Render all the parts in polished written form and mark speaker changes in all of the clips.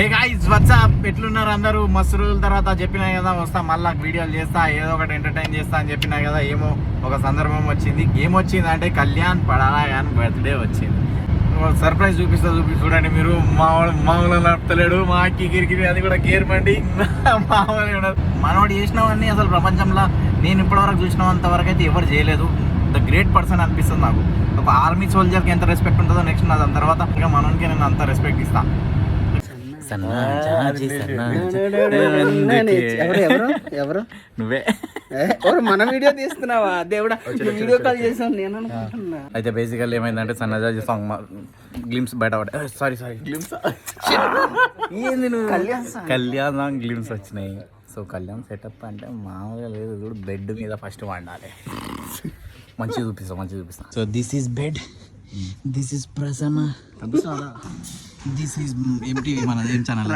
Speaker 1: ఏ guys WhatsApp ఎట్లున్నారు అందరూ? మస్తు రోజుల తర్వాత చెప్పినా కదా వస్తా మళ్ళీ వీడియోలు చేస్తా, ఏదో ఒకటి ఎంటర్టైన్ చేస్తా అని చెప్పినా కదా. ఏమో ఒక సందర్భం వచ్చింది. ఏమొచ్చింది అంటే కళ్యాణ్ పడాలా కానీ బర్త్డే వచ్చింది. సర్ప్రైజ్ చూడండి మీరు. మామూలు నడపలేడు, మా అక్కి కిరికిరి అది కూడా గేర్ బండి మామూలు ఉండదు. మనోడు చేసినవన్నీ అసలు ప్రపంచంలో నేను ఇప్పటివరకు చూసినంత వరకు అయితే ఎవరు చేయలేదు. ద గ్రేట్ పర్సన్ అనిపిస్తుంది నాకు. ఒక ఆర్మీ సోల్జర్కి ఎంత రెస్పెక్ట్ ఉంటుందో నెక్స్ట్ నా దాని తర్వాత ఇక మనోనికి నేను అంత రెస్పెక్ట్ ఇస్తాను. నువ్వే
Speaker 2: మన వీడియో తీస్తున్నావా దేవుడా? వీడియో కాల్ చేసాను నేను అనుకుంటున్నా.
Speaker 1: అయితే బేసికల్ ఏమైందంటే సన్నజాజి సాంగ్ గ్లిమ్స్ బయట సారీ గ్లిమ్స్ ఏంది నువ్వు కళ్యాణ్ సాంగ్ గ్లిమ్స్ వచ్చినాయి. సో కళ్యాణ్ సెటప్ అంటే మామూలుగా లేదు. చూడు బెడ్ మీద ఫస్ట్ వండాలి. మంచిగా చూపిస్తా. So this is bed, this is Prasanna, this is empty మన ఏం channel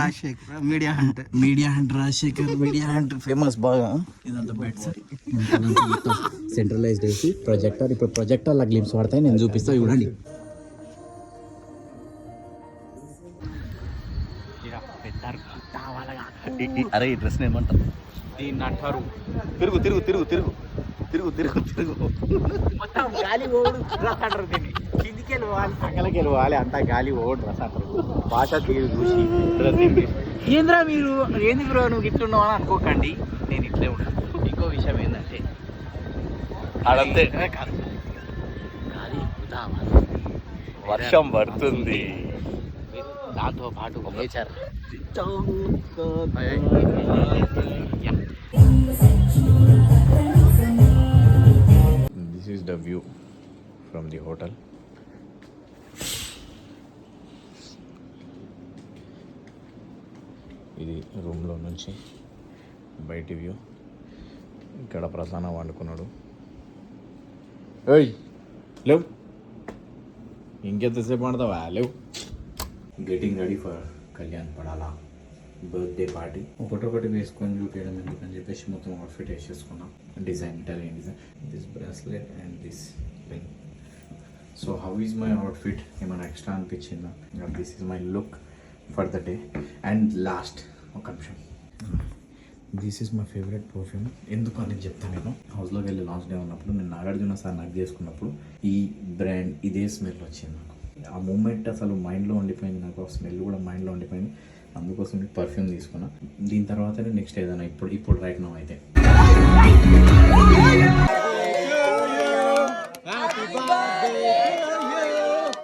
Speaker 2: media hunt
Speaker 1: Rajasekhar media hunt famous బాగా. ఇదంతా బెడ్ సార్ సెంట్రలైజ్డ్ చేసి ప్రొజెక్టర్. ఇప్పుడు ప్రొజెక్టర్ లా గ్లిమ్స్ పడతాయి, నేను చూపిస్తా చూడండి. అరే ఈ డ్రెస్ ఏమంటారు? దీన్ని అంటారు తిరుగు తిరుగు తిరుగు తిరుగు తిరుగు తిరుగు తిరుగు మొత్తం గాలి ఓడు డ్రెస్ అంటారు. దీన్ని కిందికి వెళ్ళిపోవాలి, పక్కలకి వెళ్ళిపోవాలి, అంతా గాలి ఓడు డ్రెస్ అంటారు. భాష తీరు చూసి డ్రెస్ ఏంద్రా మీరు ఏంది బ్రో నువ్వు ఇట్లున్నావు అని అనుకోకండి, నేను ఇట్లే ఉంటాను. ఇంకో విషయం ఏంటంటే అడంతే కాదు, గాలి వర్షం పడుతుంది, దాంతో పాటు nature. This is the view from the hotel. ఇది రూమ్లో నుంచి బయటి వ్యూ. ఇక్కడ ప్రసన్న వండుకున్నాడు. ఏయ్ లేవు, ఇంకెంతసేపు వండుతావా? లేవు. Getting ready for Kalyan Padala birthday party. ఒకటొకటి వేసుకొని చూపించడం ఎందుకని చెప్పేసి మొత్తం అవుట్ఫిట్ వేసేసుకున్నాం. Design Italian design, this bracelet and this ring. So how is my outfit? ఏమైనా ఎక్స్ట్రా అనిపించిందా? This is my look for the day. And last ఒక నిమిషం, this is my favourite perfume. ఎందుకు అని చెప్తాను. నేను హౌస్లోకి వెళ్ళి లాస్ట్ డే ఉన్నప్పుడు నేను నాగార్జున సార్ నాకు చేసుకున్నప్పుడు ఈ బ్రాండ్ ఇదే స్మెల్ వచ్చింది నాకు. ఆ మూమెంట్ అసలు మైండ్లో ఉండిపోయింది నాకు. ఆ స్మెల్ కూడా మైండ్లో ఉండిపోయింది. అందుకోసం పర్ఫ్యూమ్ తీసుకున్నా. దీని తర్వాతనే నెక్స్ట్ ఏదైనా ఇప్పుడు రైట్ నౌ అయితే